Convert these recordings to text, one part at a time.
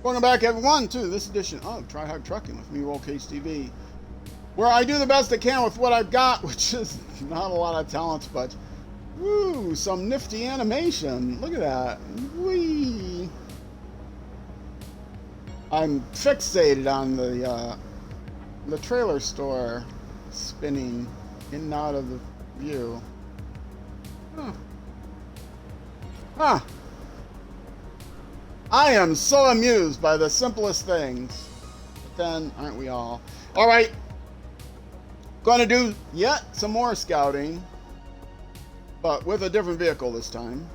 Welcome back, everyone, to this edition of Try Hard Trucking with me, Roll Cage TV, where I do the best I can with what I've got, which is not a lot of talents, but woo, some nifty animation. Look at that. Whee! I'm fixated on the trailer store spinning in and out of the view. Huh. I am so amused by the simplest things. But then, aren't we all? All right. Going to do yet some more scouting, but with a different vehicle this time.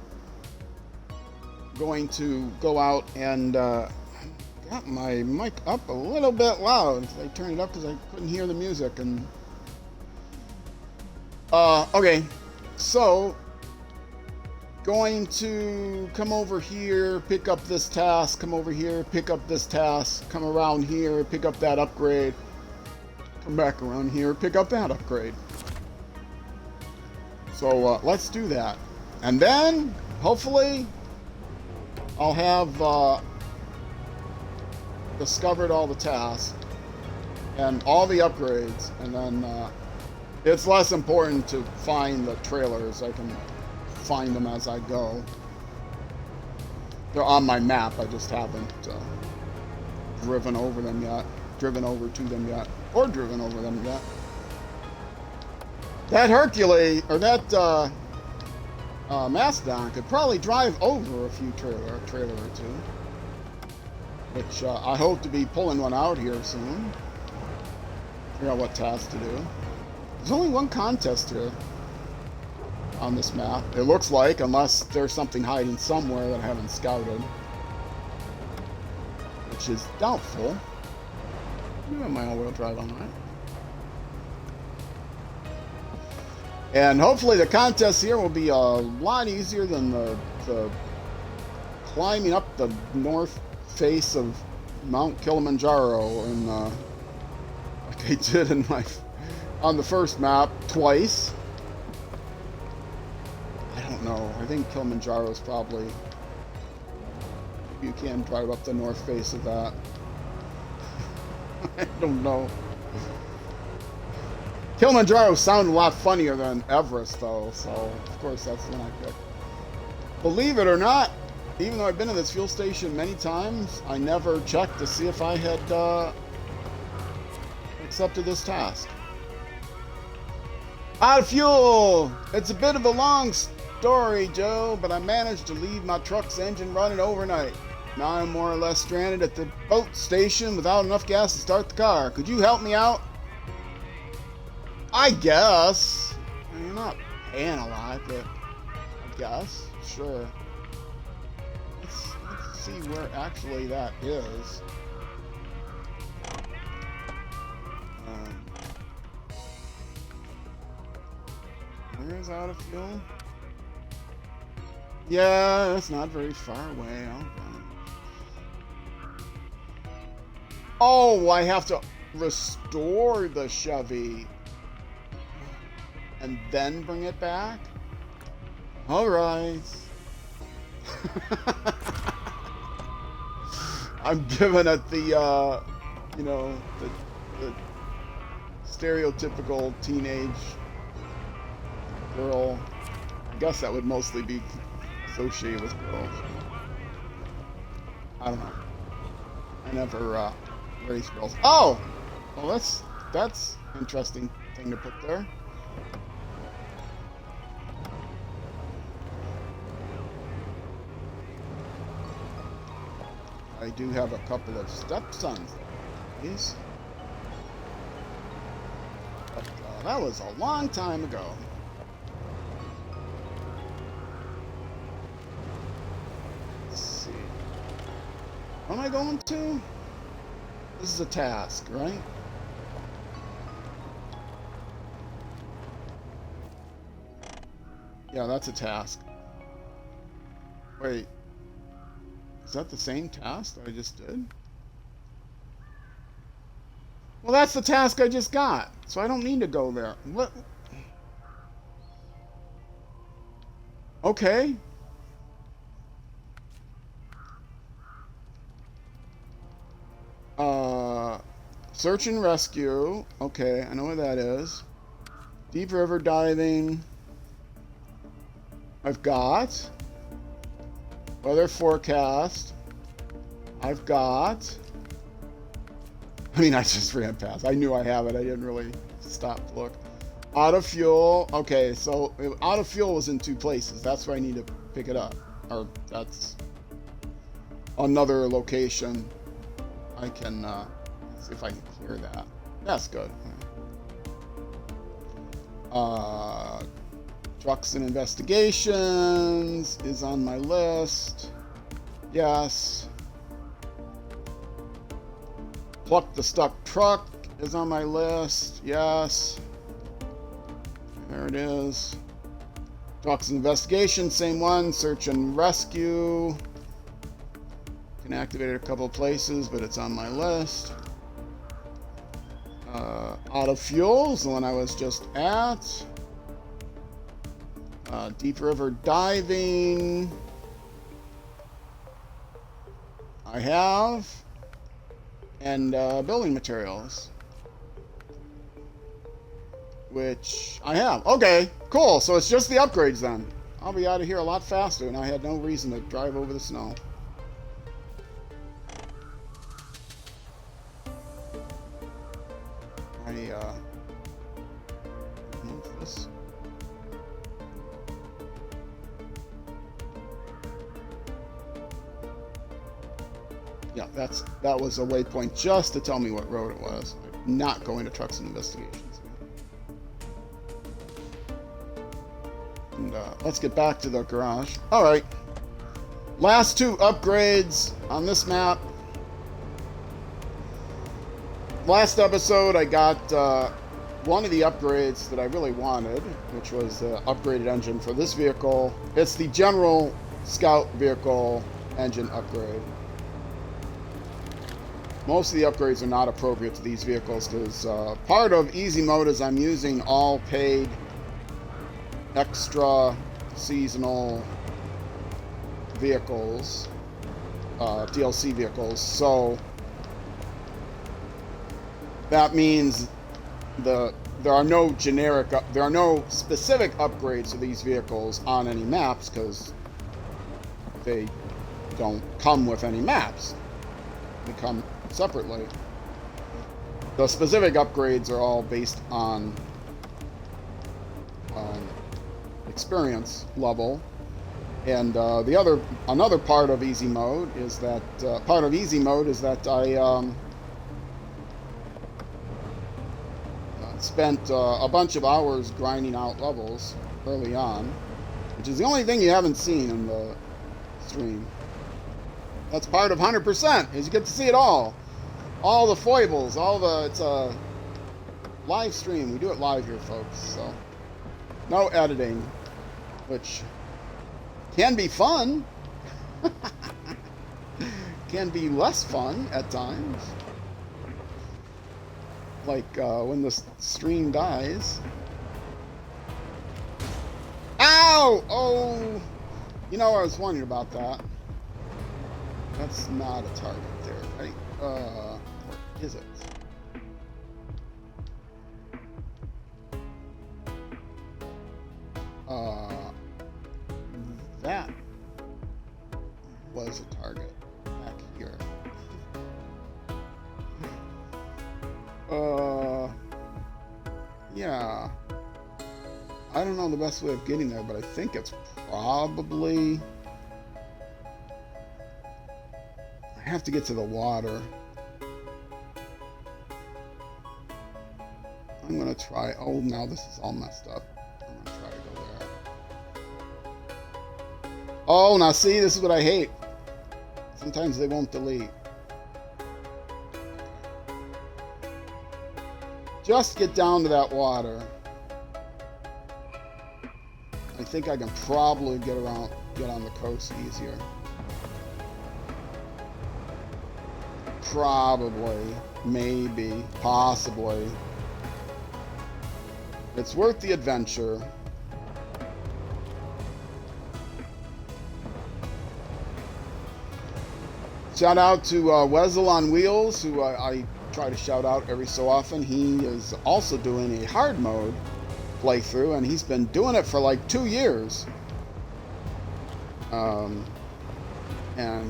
Going to go out and got my mic up a little bit loud. I turned it up because I couldn't hear the music. And okay, so going to come over here, pick up this task, come over here, pick up this task, come around here, pick up that upgrade, come back around here, pick up that upgrade. So let's do that. And then, hopefully, I'll have discovered all the tasks and all the upgrades, and then it's less important to find the trailers. I can find them as I go. They're on my map. I just haven't driven over them yet, driven over to them yet, or driven over them yet. That Hercules or that Mastodon could probably drive over a few trailer or two, which I hope to be pulling one out here soon. Figure out what task to do. There's only one contest here on this map, it looks like, unless there's something hiding somewhere that I haven't scouted, which is doubtful. I have my all-wheel drive on, right? And hopefully the contest here will be a lot easier than the climbing up the north face of Mount Kilimanjaro, and like I did in on the first map twice. No, I think Kilimanjaro is probably, you can drive up the north face of that. I don't know. Kilimanjaro sounded a lot funnier than Everest, though, so of course that's the one I picked. Believe it or not, even though I've been to this fuel station many times, I never checked to see if I had accepted this task. Out of fuel! It's a bit of a long story, Joe, but I managed to leave my truck's engine running overnight. Now I'm more or less stranded at the boat station without enough gas to start the car. Could you help me out? I guess. I mean, you're not paying a lot, but I guess. Sure. Let's see where actually that is. Where is out of fuel? Yeah, it's not very far away. Okay. Oh, I have to restore the Chevy and then bring it back? All right. I'm giving it the, you know, the stereotypical teenage girl. I guess that would mostly be associated with girls. I don't know. I never raised girls. Oh! Well, that's interesting thing to put there. I do have a couple of stepsons, please. But that was a long time ago. What am I going to? This is a task, right? Yeah, that's a task. Wait. Is that the same task that I just did? Well, that's the task I just got, so I don't need to go there. What? Okay. Search and rescue. Okay, I know what that is. Deep river diving. I've got. Weather forecast. I've got. I mean, I just ran past. I knew I have it. I didn't really stop to look. Out of fuel. Okay, so out of fuel was in 2 places. That's where I need to pick it up. Or that's another location. I can see if I can clear that. That's good. Trucks and investigations is on my list. Yes. Pluck the stuck truck is on my list. Yes. There it is. Trucks and investigation, same one. Search and rescue. Can activate it a couple places, but it's on my list. Out of fuel is the one I was just at. Deep river diving. I have. And building materials. Which I have. Okay, cool. So it's just the upgrades then. I'll be out of here a lot faster, and I had no reason to drive over the snow. Move this. Yeah, that was a waypoint just to tell me what road it was. I'm not going to trucks and investigations. And let's get back to the garage. All right. Last 2 upgrades on this map. Last episode, I got one of the upgrades that I really wanted, which was the upgraded engine for this vehicle. It's the General Scout vehicle engine upgrade. Most of the upgrades are not appropriate to these vehicles because part of easy mode is I'm using all paid extra seasonal vehicles, DLC vehicles. So that means there are no specific upgrades to these vehicles on any maps because they don't come with any maps. They come separately. The specific upgrades are all based on experience level, and another part of easy mode is that I spent a bunch of hours grinding out levels early on, which is the only thing you haven't seen in the stream. That's part of 100%, is you get to see it all the foibles, it's a live stream. We do it live here, folks, so no editing, which can be fun. Can be less fun at times. Like when the stream dies. Ow! Oh! You know, I was wondering about that. That's not a target there, right? Or is it? That was a target back here. Yeah. I don't know the best way of getting there, but I think it's probably... I have to get to the water. I'm gonna try... Oh, now this is all messed up. I'm gonna try to go there. Oh, now see, this is what I hate. Sometimes they won't delete. Just get down to that water. I think I can probably get on the coast easier. Probably, maybe, possibly. It's worth the adventure. Shout out to Wezel on Wheels, who I try to shout out every so often. He is also doing a hard mode playthrough, and he's been doing it for like 2 years. And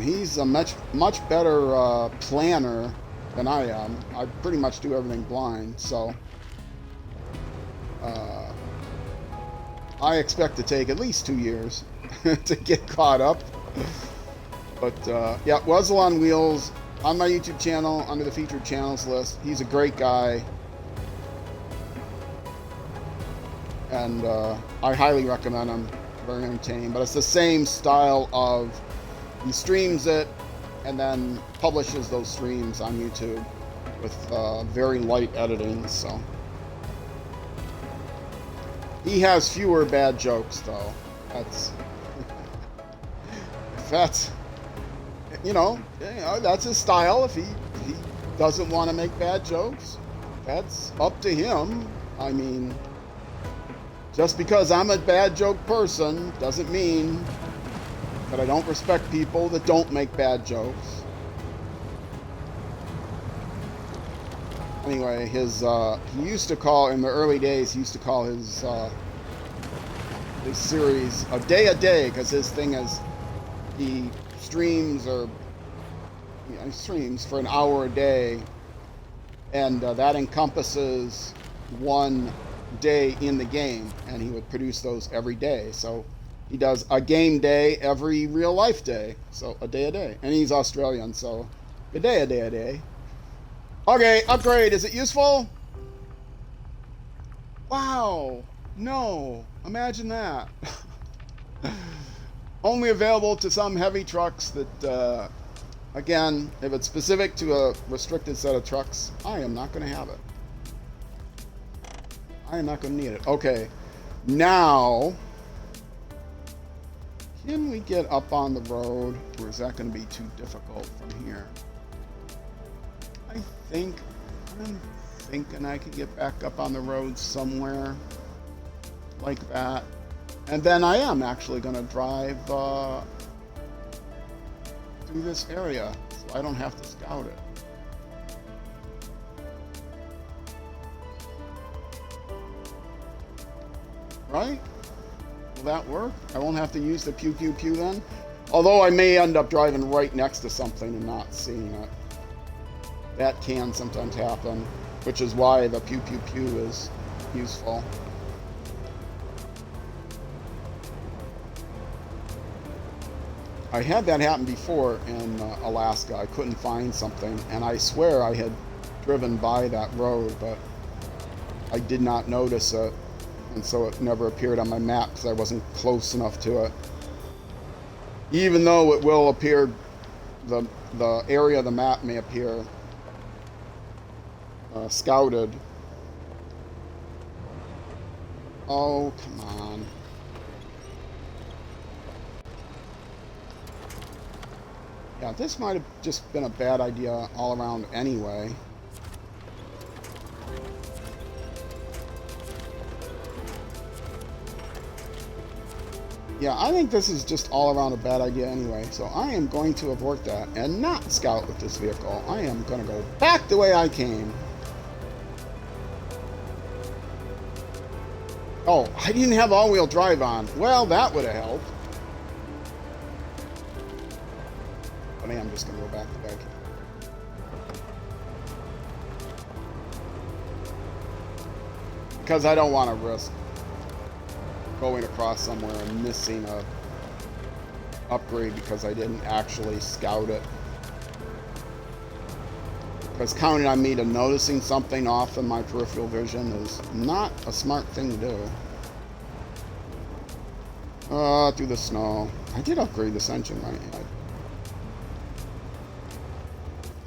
he's a much better planner than I am. I pretty much do everything blind, so I expect to take at least 2 years to get caught up. But yeah, Wuzzle on Wheels on my YouTube channel under the featured channels list. He's a great guy, and I highly recommend him. Very entertaining, but it's the same style of, he streams it and then publishes those streams on YouTube with very light editing. So he has fewer bad jokes, though. That's you know, that's his style. If he doesn't want to make bad jokes, that's up to him. I mean, just because I'm a bad joke person doesn't mean that I don't respect people that don't make bad jokes. Anyway, his he used to call, in the early days, he used to call his series a day, because his thing is he streams for an hour a day, and that encompasses one day in the game, and he would produce those every day. So he does a game day every real life day, so a day, and he's Australian, so a day. Okay, upgrade. Is it useful? Wow, no, imagine that. Only available to some heavy trucks that again, if it's specific to a restricted set of trucks, I am not going to have it. I am not going to need it. Okay, now, can we get up on the road, or is that going to be too difficult from here? I'm thinking I can get back up on the road somewhere like that. And then I am actually going to drive through this area, so I don't have to scout it. Right? Will that work? I won't have to use the pew pew pew then? Although I may end up driving right next to something and not seeing it. That can sometimes happen, which is why the pew pew pew is useful. I had that happen before in Alaska. I couldn't find something, and I swear I had driven by that road, but I did not notice it, and so it never appeared on my map because I wasn't close enough to it. Even though it will appear, the area of the map may appear scouted. Oh, come on. Yeah, this might have just been a bad idea all around anyway. Yeah, I think this is just all around a bad idea anyway, so I am going to abort that and not scout with this vehicle. I am going to go back the way I came. Oh, I didn't have all-wheel drive on. Well, that would have helped. But I am just going to go back the way I came. Because I don't want to risk going across somewhere and missing a upgrade because I didn't actually scout it. Because counting on me to noticing something off in my peripheral vision is not a smart thing to do. Through the snow. I did upgrade this engine, right? Yeah.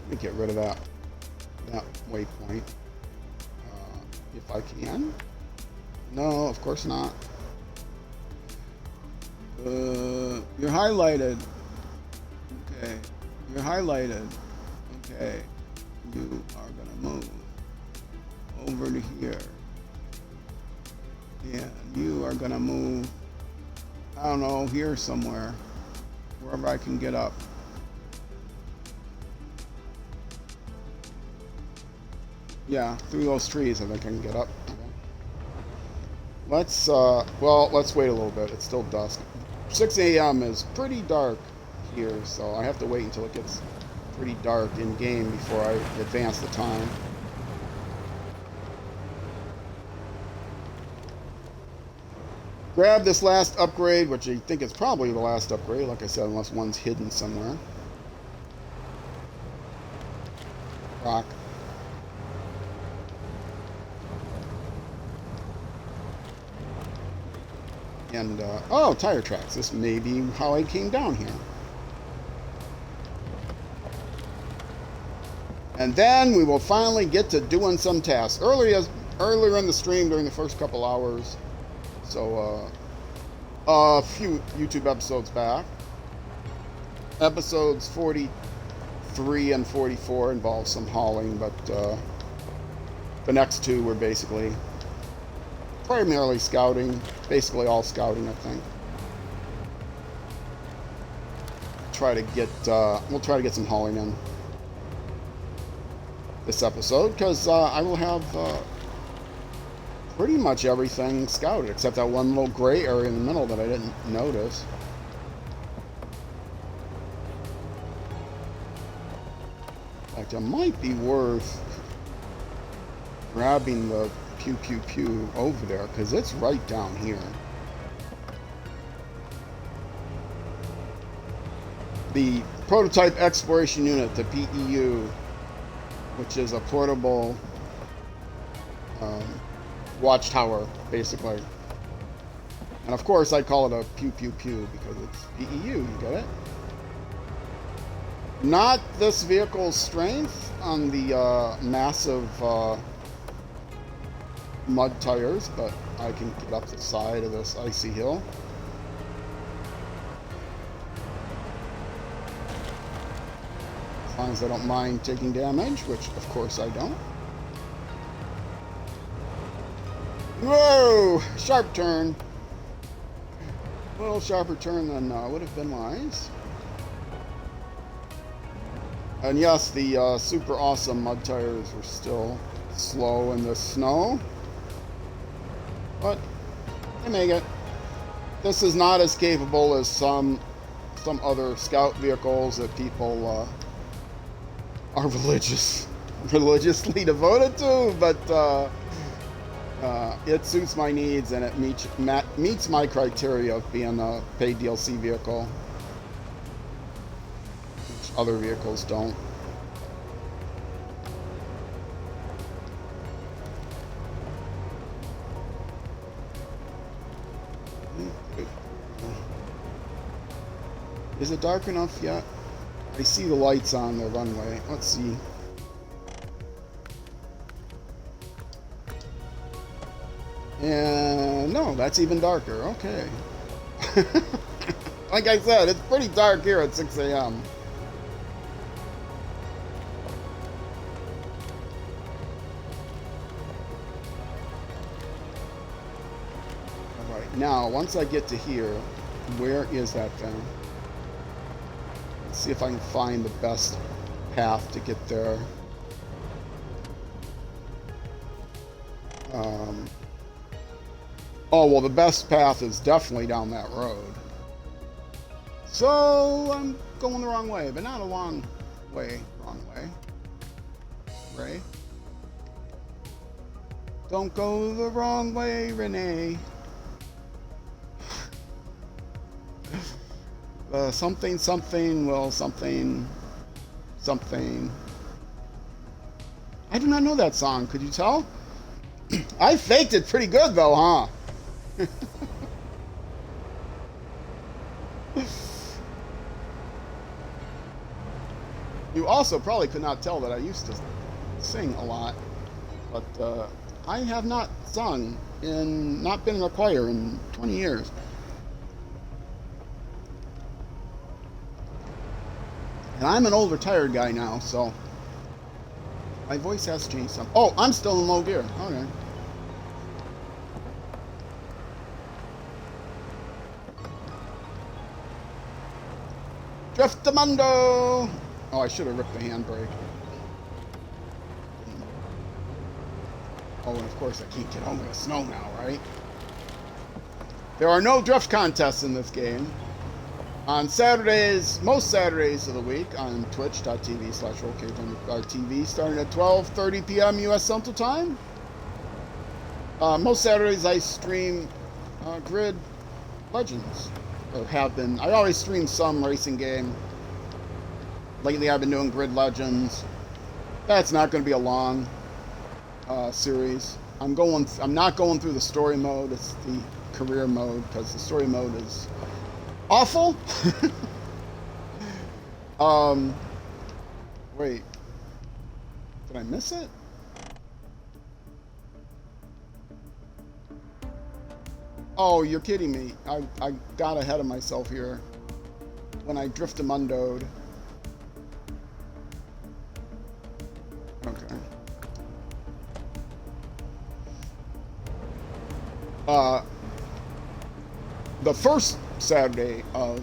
Let me get rid of that waypoint. If I can. No, of course not. You're highlighted. Okay. You're highlighted. Okay. You are gonna move over to here. And you are gonna move, I don't know, here somewhere. Wherever I can get up. Yeah, through those trees I think I can get up. Okay. Let's wait a little bit. It's still dusk. 6 a.m. is pretty dark here, so I have to wait until it gets pretty dark in game before I advance the time. Grab this last upgrade, which I think is probably the last upgrade, like I said, unless one's hidden somewhere. Rock. And, oh, tire tracks. This may be how I came down here. And then we will finally get to doing some tasks. Earlier in the stream, during the first couple hours, so, a few YouTube episodes back, episodes 43 and 44 involved some hauling, but, the next two were basically primarily scouting, basically all scouting, I think. We'll try to get some hauling in this episode, because I will have pretty much everything scouted, except that one little gray area in the middle that I didn't notice. In fact, it might be worth grabbing the pew pew pew over there, because it's right down here. The prototype exploration unit, the PEU, which is a portable watchtower, basically. And of course I call it a pew pew pew because it's PEU, you get it? Not this vehicle's strength on the massive mud tires, but I can get up the side of this icy hill. As long as I don't mind taking damage, which of course I don't. Whoa! Sharp turn. A little sharper turn than would have been wise. And yes, the super awesome mud tires are still slow in the snow. But they make it. This is not as capable as some other scout vehicles that people are religiously devoted to, but it suits my needs and it meets my criteria of being a paid DLC vehicle, which other vehicles don't. Is it dark enough yet? I see the lights on the runway. Let's see. And no, that's even darker. Okay. Like I said, it's pretty dark here at 6 a.m. Alright, now, once I get to here, where is that thing? Let's see if I can find the best path to get there. Oh, well, the best path is definitely down that road. So, I'm going the wrong way, but not a long way. Wrong way. Ray? Don't go the wrong way, Renee. Something, something, well, something, something. I do not know that song. Could you tell? I faked it pretty good, though, huh? You also probably could not tell that I used to sing a lot, but I have not sung not been in a choir in 20 years. And I'm an old retired guy now, so my voice has changed some. Oh, I'm still in low gear. Okay. Driftamundo! Oh, I should have ripped the handbrake. Oh, and of course I can't get over the snow now, right? There are no drift contests in this game. On Saturdays, most Saturdays of the week, on twitch.tv/rollcage_TV, starting at 12:30 p.m. U.S. Central Time. Most Saturdays I stream Grid Legends, or have been. I always stream some racing game. Lately I've been doing Grid Legends. That's not going to be a long series. I'm not going through the story mode. It's the career mode, because the story mode is awful. Wait, did I miss it? Oh, you're kidding me. I got ahead of myself here when I driftamundoed. Okay. The first Saturday of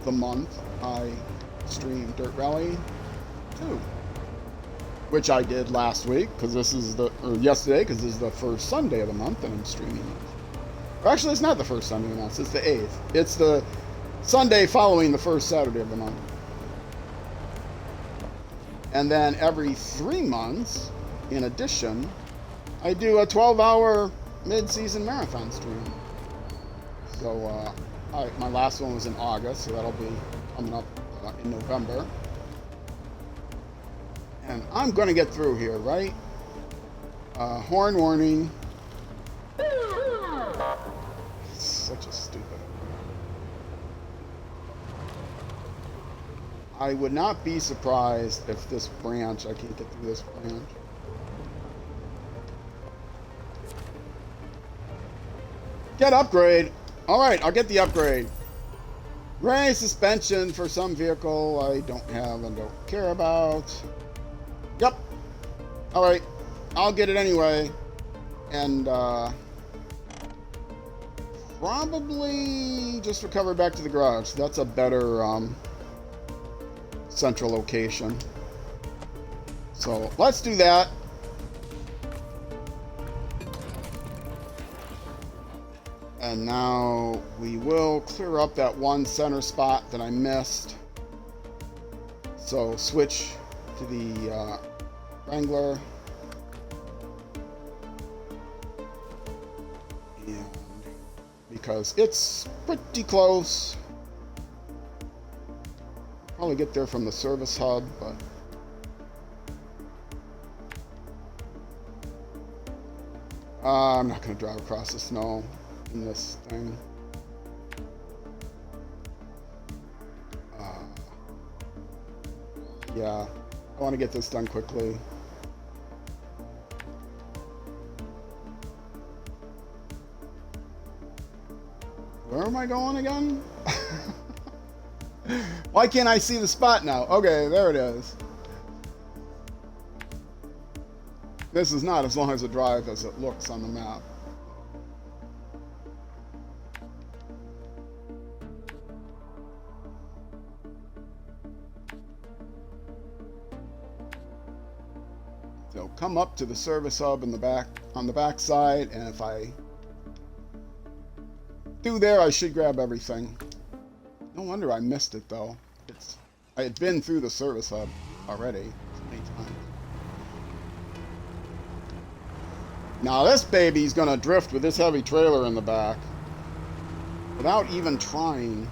the month, I streamed Dirt Rally 2, which I did last week, because this is yesterday, because this is the first Sunday of the month, and I'm streaming it. Or actually, it's not the first Sunday of the month, it's the 8th. It's the Sunday following the first Saturday of the month. And then every 3 months, in addition, I do a 12-hour mid-season marathon stream. So, my last one was in August, so that'll be coming up in November. And I'm going to get through here, right? Horn warning. Such a stupid. I would not be surprised if this branch, I can't get through this branch. Get upgrade. All right, I'll get the upgrade. Gray suspension for some vehicle I don't have and don't care about. Yep. All right, I'll get it anyway. And probably just recover back to the garage. That's a better central location. So let's do that. And now we will clear up that one center spot that I missed. So switch to the Wrangler. And because it's pretty close. Probably get there from the service hub, but I'm not going to drive across the snow in this thing. Yeah, I want to get this done quickly. Where am I going again? Why can't I see the spot now? Okay, there it is. This is not as long as a drive as it looks on the map. So come up to the service hub in the back, on the back side, and if I do there, I should grab everything. No wonder I missed it though. I had been through the service hub already many times. Now this baby's gonna drift with this heavy trailer in the back without even trying.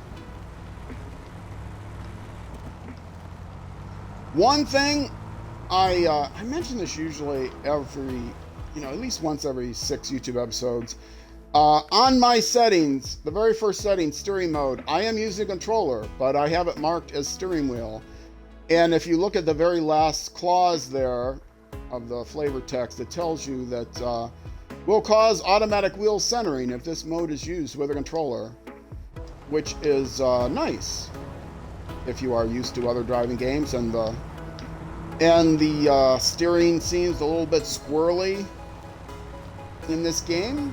One thing, I mention this usually every, at least once every 6 YouTube episodes. On my settings, the very first setting, steering mode, I am using a controller, but I have it marked as steering wheel. And if you look at the very last clause there of the flavor text, it tells you that will cause automatic wheel centering if this mode is used with a controller, which is nice if you are used to other driving games. And the steering seems a little bit squirrely in this game.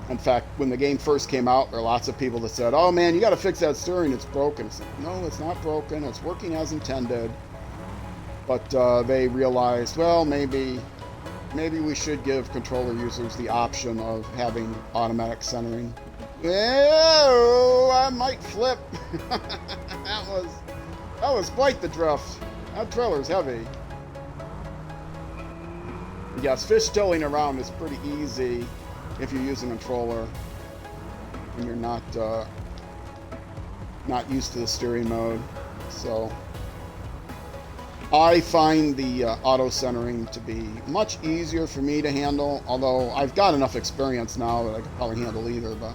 In fact, when the game first came out, there were lots of people that said, "Oh man, you got to fix that steering, it's broken." It's like, no, it's not broken, it's working as intended. But they realized, well, maybe we should give controller users the option of having automatic centering. Oh, I might flip. that was quite the drift. That trailer's heavy. Yes, fishtailing around is pretty easy if you're using a controller and you're not used to the steering mode. So I find the auto centering to be much easier for me to handle, although I've got enough experience now that I could probably handle either. But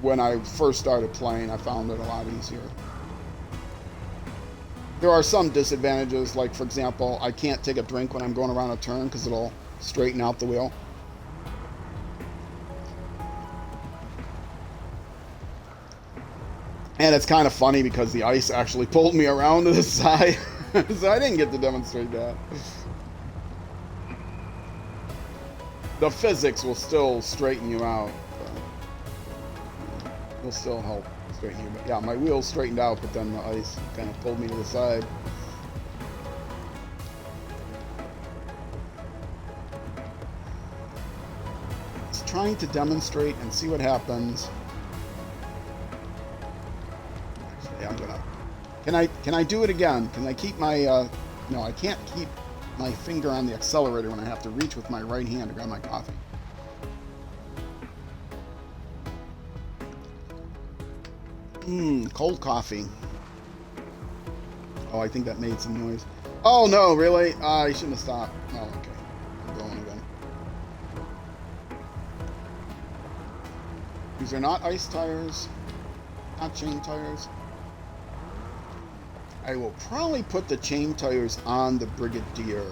when I first started playing, I found it a lot easier. There are some disadvantages, like for example, I can't take a drink when I'm going around a turn because it'll straighten out the wheel. And it's kind of funny because the ice actually pulled me around to the side, so I didn't get to demonstrate that. The physics will still straighten you out. Will still help straighten you. But yeah, my wheels straightened out, but then the ice kind of pulled me to the side. Just trying to demonstrate and see what happens. Actually, I'm gonna. Can I do it again? Can I keep my? No, I can't keep my finger on the accelerator when I have to reach with my right hand to grab my coffee. Cold coffee. Oh, I think that made some noise. Oh no, really? I shouldn't have stopped. Oh, okay. I'm going again. These are not ice tires, not chain tires. I will probably put the chain tires on the Brigadier.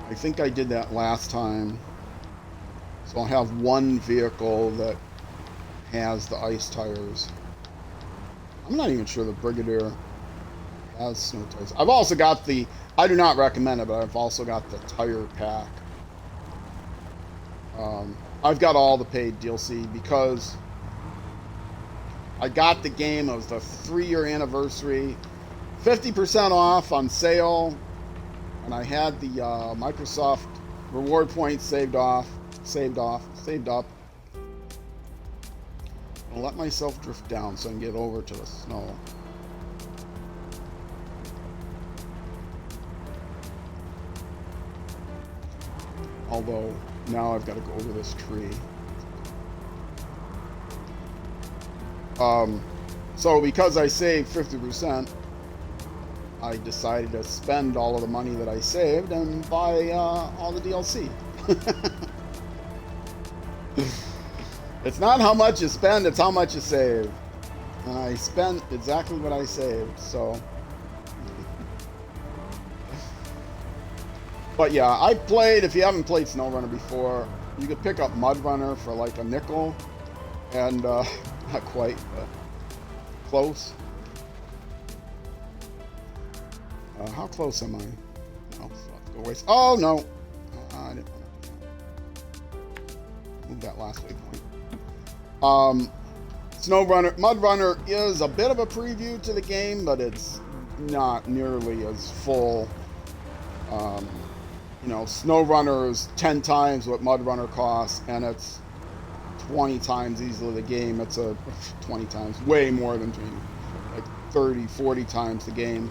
I think I did that last time. So I'll have one vehicle that has the ice tires. I'm not even sure the Brigadier has snow tires. I've also got the, I do not recommend it, but I've also got the tire pack. I've got all the paid DLC because I got the game. It was the 3-year anniversary, 50% off on sale, and I had the Microsoft reward points saved up. I'll let myself drift down so I can get over to the snow. Although, now I've got to go over this tree. So because I saved 50%, I decided to spend all of the money that I saved and buy all the DLC. It's not how much you spend, it's how much you save. And I spent exactly what I saved, so. But yeah, I played, if you haven't played SnowRunner before, you could pick up MudRunner for like a nickel. And, not quite, but close. How close am I? No, so I have to go waste. Oh, no. I didn't want to do that. Move that last waypoint. SnowRunner, MudRunner is a bit of a preview to the game, but it's not nearly as full. You know, SnowRunner is 10 times what MudRunner costs, and it's 20 times easily the game. It's 20 times, way more than 20, like 30, 40 times the game.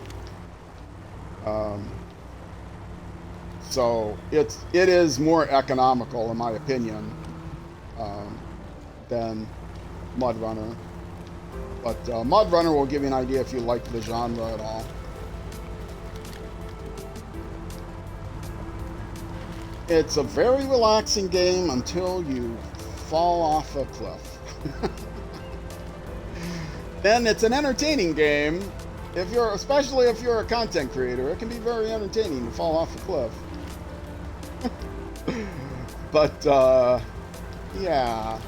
So it is more economical, in my opinion, than MudRunner. But MudRunner will give you an idea if you like the genre at all. It's a very relaxing game until you fall off a cliff. Then it's an entertaining game. Especially if you're a content creator, it can be very entertaining to fall off a cliff. But yeah,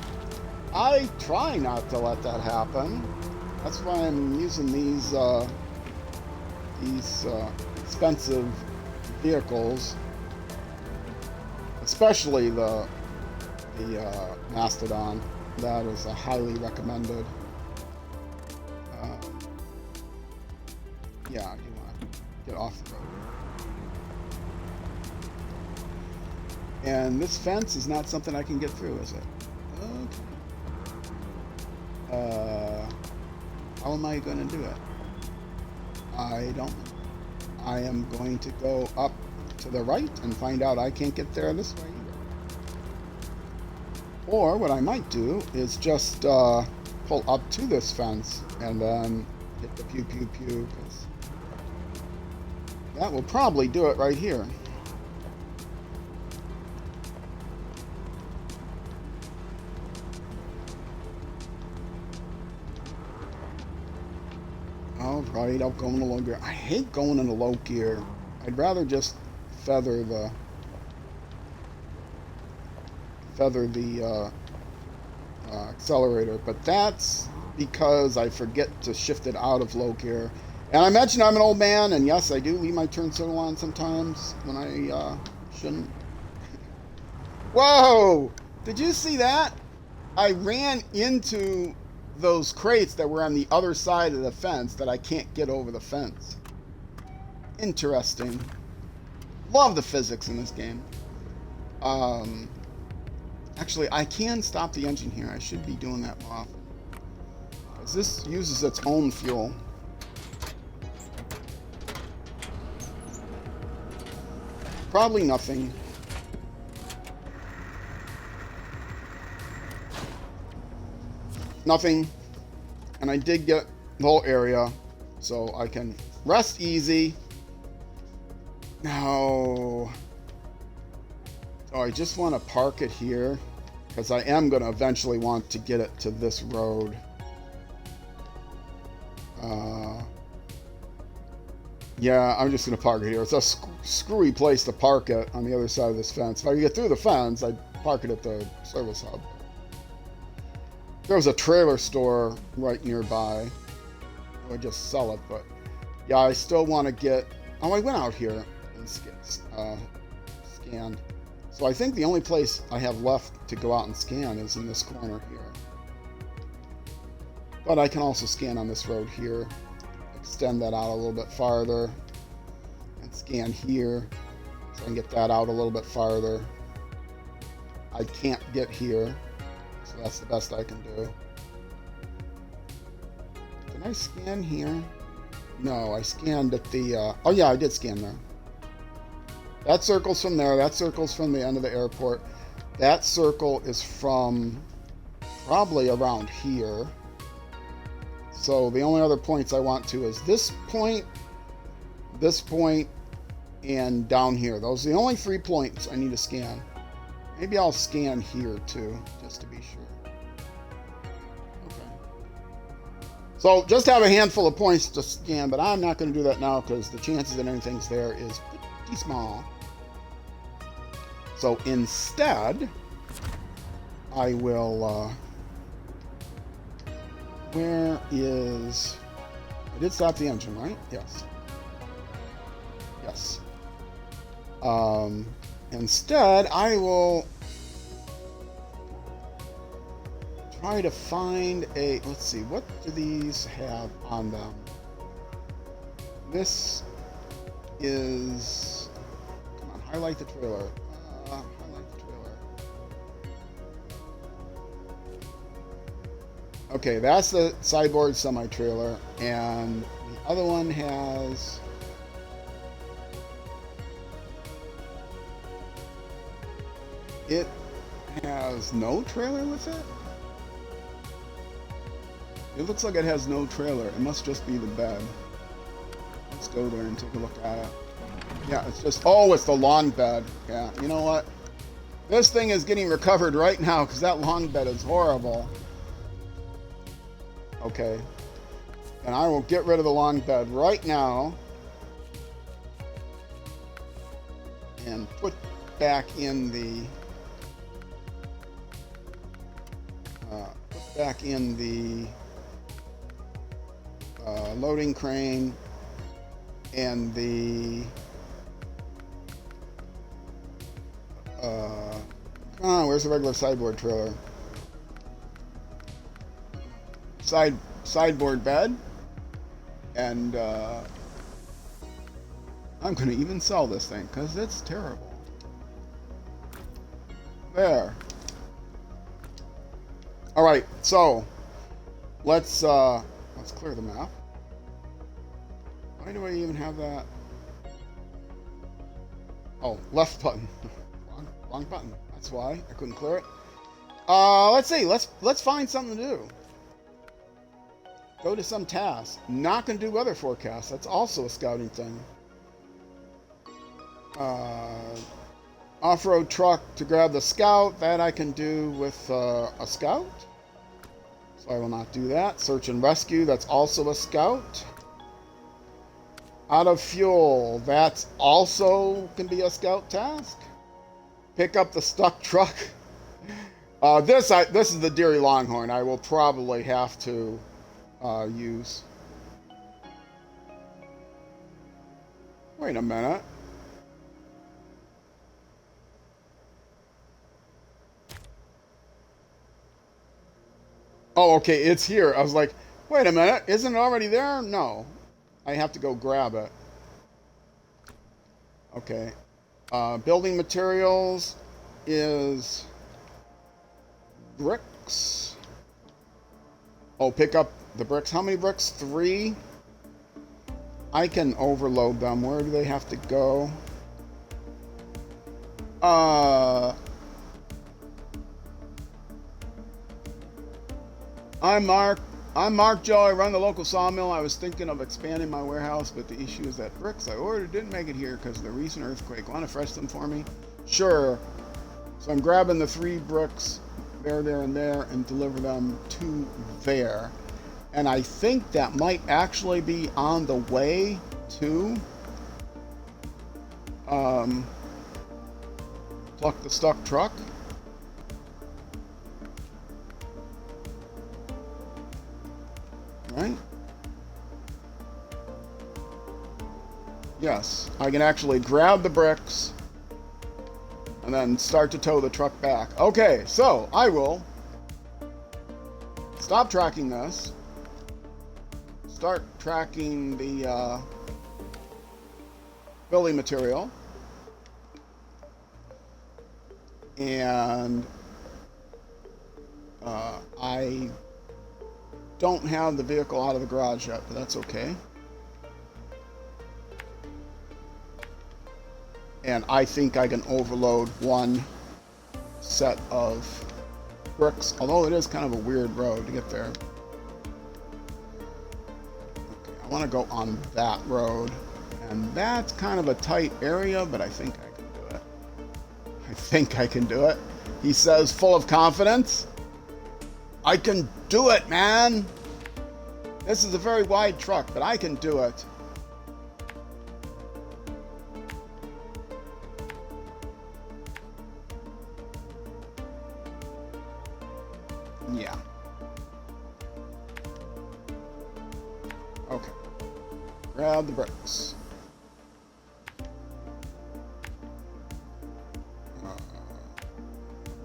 I try not to let that happen. That's why I'm using these expensive vehicles, especially the Mastodon. That is a highly recommended Yeah, I do want to get off the road. And this fence is not something I can get through, is it? Okay. How am I going to do it? I don't know. I am going to go up to the right and find out I can't get there this way either. Or what I might do is just pull up to this fence and then hit the pew pew pew, because that will probably do it right here. Alright, I'll go in the low gear. I hate going in the low gear. I'd rather just feather the accelerator, but that's because I forget to shift it out of low gear. And I mentioned I'm an old man, and yes, I do leave my turn signal on sometimes when I shouldn't. Whoa! Did you see that? I ran into those crates that were on the other side of the fence that I can't get over the fence. Interesting. Love the physics in this game. Actually, I can stop the engine here. I should be doing that more often, because this uses its own fuel. Probably nothing. Nothing. And I did get the whole area, so I can rest easy. No. Oh, I just want to park it here, because I am going to eventually want to get it to this road. Yeah, I'm just going to park it here. It's a screwy place to park it on the other side of this fence. If I could get through the fence, I'd park it at the service hub. There was a trailer store right nearby. I would just sell it, but yeah, I still want to get... Oh, I went out here and scanned. So I think the only place I have left to go out and scan is in this corner here. But I can also scan on this road here. Extend that out a little bit farther. And scan here. So I can get that out a little bit farther. I can't get here. So that's the best I can do. Did I scan here? No, I scanned at the... oh yeah, I did scan there. That circle's from there. That circle's from the end of the airport. That circle is from probably around here. So the only other points I want to is this point, and down here. Those are the only 3 points I need to scan. Maybe I'll scan here too, just to be sure. Okay. So just have a handful of points to scan, but I'm not going to do that now because the chances that anything's there is pretty small. So instead, I will, where is, I did stop the engine, right? Yes. Yes. Instead, I will try to find a, let's see, what do these have on them? This is, come on, highlight the trailer. Highlight the trailer. Okay, that's the sideboard semi-trailer, and the other one has... It has no trailer with it? It looks like it has no trailer. It must just be the bed. Let's go there and take a look at it. Yeah, it's just... Oh, it's the long bed. Yeah, you know what? This thing is getting recovered right now because that long bed is horrible. Okay. And I will get rid of the long bed right now. And put back in the... loading crane and the come on, where's the regular sideboard trailer? Sideboard bed, and I'm gonna even sell this thing because it's terrible. There. All right, so let's clear the map. Why do I even have that? Oh, left button. Wrong button. That's why I couldn't clear it. Let's see. Let's find something to do. Go to some task. Not gonna do weather forecast. That's also a scouting thing. Off-road truck to grab the scout. That I can do with a scout. So I will not do that. Search and rescue. That's also a scout. Out of fuel. That's also can be a scout task. Pick up the stuck truck. This is the Deary Longhorn. I will probably have to use. Wait a minute. Oh, okay, it's here. I was like, wait a minute, isn't it already there? No. I have to go grab it. Okay. Building materials is bricks. Oh, pick up the bricks. How many bricks? 3. I can overload them. Where do they have to go? I'm Mark Joe. I run the local sawmill. I was thinking of expanding my warehouse, but the issue is that bricks I ordered didn't make it here because of the recent earthquake. Want to fresh them for me? Sure. So I'm grabbing the 3 bricks there, and there, and deliver them to there. And I think that might actually be on the way to pluck the stuck truck. Right? Yes, I can actually grab the bricks and then start to tow the truck back. Okay, so I will stop tracking this, start tracking the building material, and I don't have the vehicle out of the garage yet, but that's okay. And I think I can overload 1 set of bricks, although it is kind of a weird road to get there. Okay, I want to go on that road, and that's kind of a tight area, but I think I can do it. I think I can do it. He says, full of confidence. I can do it, man. This is a very wide truck, but I can do it. Yeah. Okay. Grab the bricks.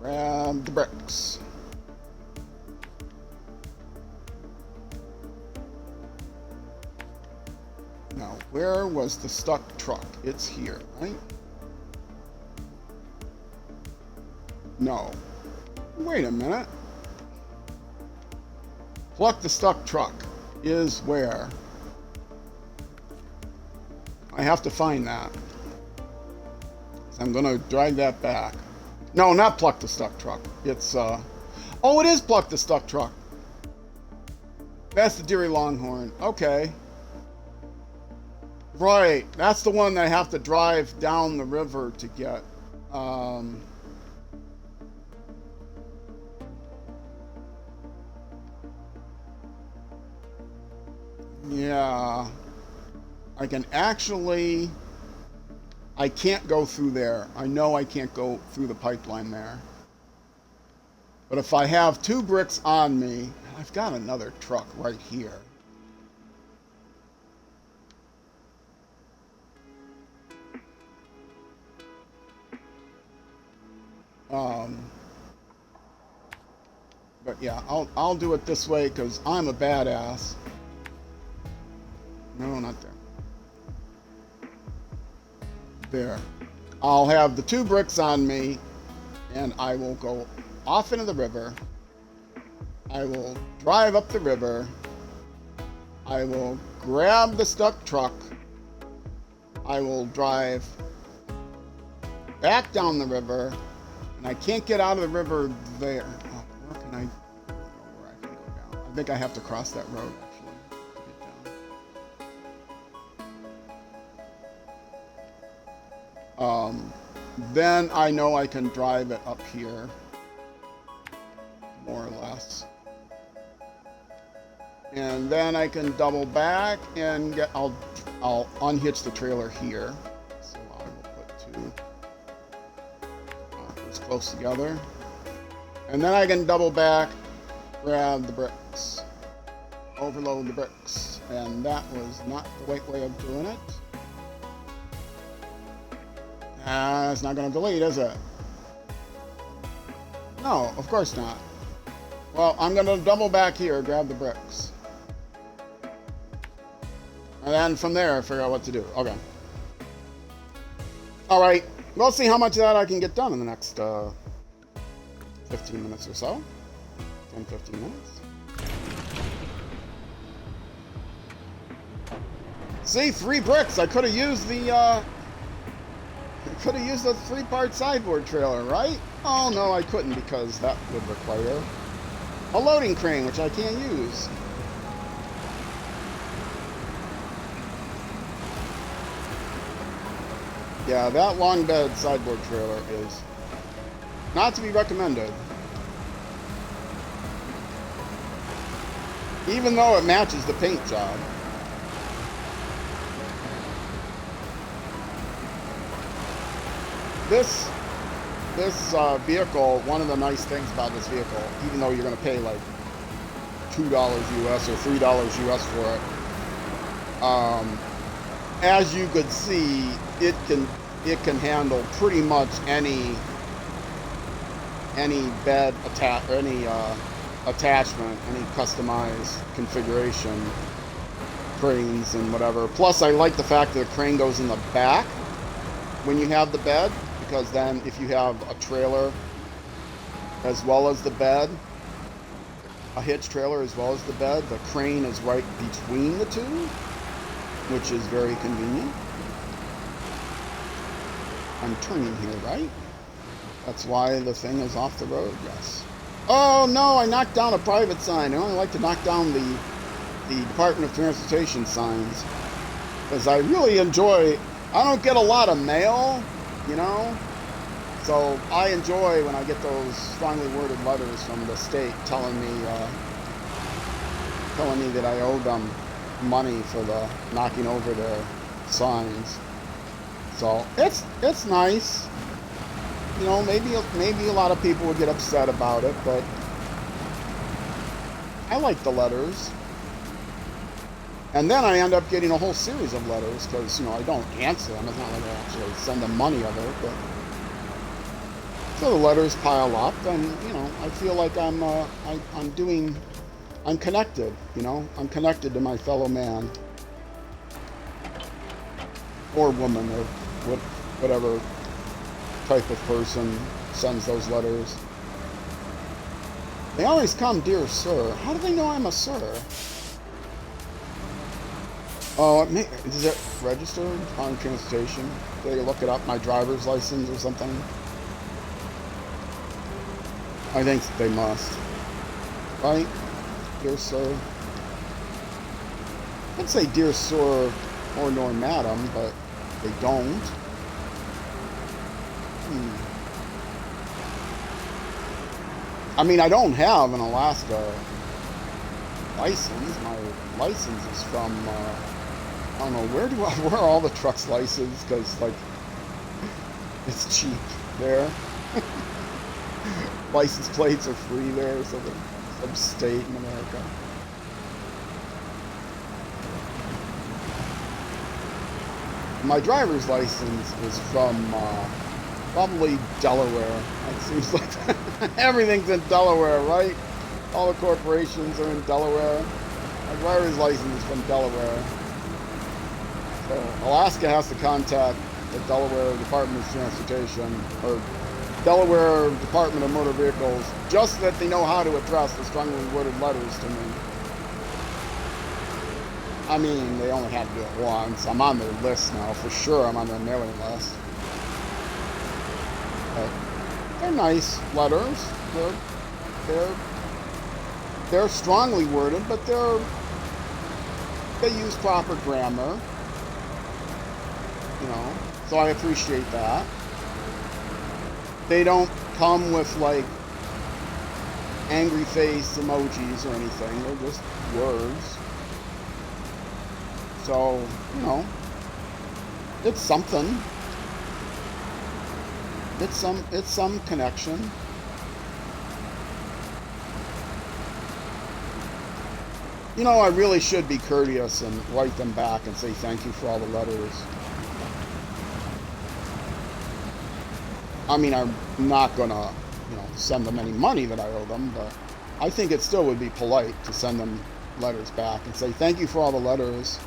Grab the bricks. Now, where was the stuck truck? It's here, right? No. Wait a minute. Pluck the stuck truck is where? I have to find that. So I'm gonna drag that back. No, not pluck the stuck truck. It's oh, it is pluck the stuck truck. That's the Deary Longhorn. Okay. Right, that's the one that I have to drive down the river to get. Yeah, I can actually, I can't go through there. I know I can't go through the pipeline there. But if I have 2 bricks on me, I've got another truck right here. But yeah, I'll do it this way because I'm a badass. No, not there. There. I'll have the 2 bricks on me, and I will go off into the river. I will drive up the river. I will grab the stuck truck. I will drive back down the river, and I can't get out of the river there. Oh, where can I? I don't know where I can go down. I think I have to cross that road actually to get down. Then I know I can drive it up here, more or less. And then I can double back and get, I'll unhitch the trailer here. So I will put 2 as close together. And then I can double back, grab the bricks, overload the bricks. And that was not the right way of doing it. It's not going to delete, is it? No, of course not. Well, I'm going to double back here, grab the bricks. And then from there, figure out what to do. Okay. Alright, we'll see how much of that I can get done in the next 15 minutes or so. 10, 15 minutes. See, 3 bricks. I could have used the 3-part sideboard trailer, right? Oh no, I couldn't because that would require a loading crane, which I can't use. Yeah, that long bed sideboard trailer is not to be recommended. Even though it matches the paint job. This vehicle, one of the nice things about this vehicle, even though you're going to pay like $2 US or $3 US for it, as you could see, it can handle pretty much any bed attachment, any customized configuration, cranes and whatever. Plus, I like the fact that the crane goes in the back when you have the bed, because then if you have a trailer as well as the bed, a hitch trailer as well as the bed, the crane is right between the two, which is very convenient. I'm turning here, right? That's why the thing is off the road, yes. Oh no, I knocked down a private sign. I only like to knock down the Department of Transportation signs, because I really enjoy, I don't get a lot of mail, you know? So I enjoy when I get those strongly worded letters from the state telling me that I owe them money for the knocking over their signs. So it's nice. You know, maybe a lot of people would get upset about it, but I like the letters. And then I end up getting a whole series of letters because, you know, I don't answer them. It's not like I actually send them money of it, but so the letters pile up, and you know, I feel like I'm connected. You know, I'm connected to my fellow man or woman or whatever type of person sends those letters. They always come, dear sir. How do they know I'm a sir? Oh, is it registered on transportation? Did they look it up, my driver's license or something? I think they must. Right? Dear sir. I'd say dear sir or nor madam, but they don't. I mean, I don't have an Alaska license. My license is from, I don't know, where are all the trucks licensed? Because, like, it's cheap there. License plates are free there, so some state in America. My driver's license is from probably Delaware. It seems like everything's in Delaware, right? All the corporations are in Delaware. My driver's license is from Delaware. So Alaska has to contact the Delaware Department of Transportation, or Delaware Department of Motor Vehicles, just so that they know how to address the strongly worded letters to me. I mean, they only had to do it once. I'm on their list now, for sure. I'm on their mailing list. But they're nice letters. They're strongly worded, but they use proper grammar. You know, so I appreciate that. They don't come with like angry face emojis or anything. They're just words. So, you know, it's something. It's some connection. You know, I really should be courteous and write them back and say thank you for all the letters. I mean, I'm not gonna, you know, send them any money that I owe them, but I think it still would be polite to send them letters back and say thank you for all the letters.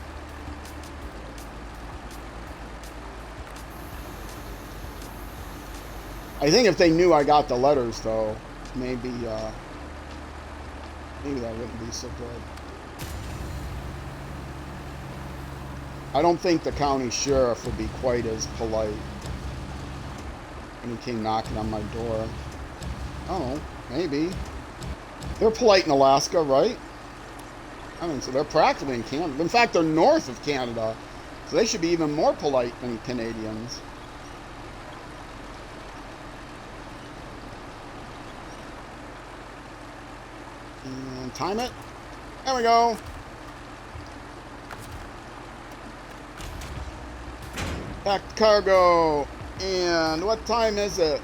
I think if they knew I got the letters, though, maybe that wouldn't be so good. I don't think the county sheriff would be quite as polite when he came knocking on my door. Oh, maybe. They're polite in Alaska, right? I mean, so they're practically in Canada. In fact, they're north of Canada, so they should be even more polite than Canadians. And time it. There we go. Back to cargo. And what time is it?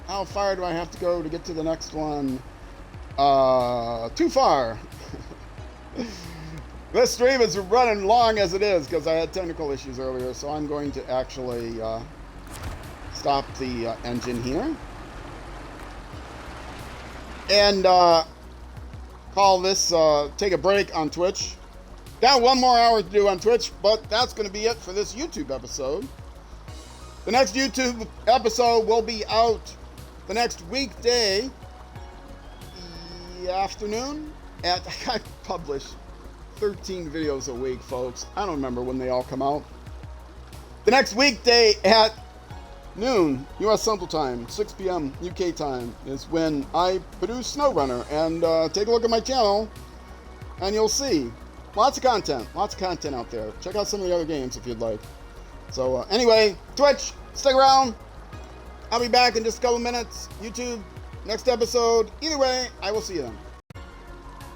How far do I have to go to get to the next one? Too far. This stream is running long as it is because I had technical issues earlier, so I'm going to actually stop the engine here. And call this, take a break on Twitch. Got 1 more hour to do on Twitch, but that's going to be it for this YouTube episode. The next YouTube episode will be out the next weekday afternoon. I publish 13 videos a week, folks. I don't remember when they all come out. The next weekday at noon, U.S. Central Time, 6 p.m. UK time, is when I produce SnowRunner. And take a look at my channel, and you'll see lots of content out there. Check out some of the other games if you'd like. So anyway, Twitch, stick around. I'll be back in just a couple minutes. YouTube, next episode. Either way, I will see you then.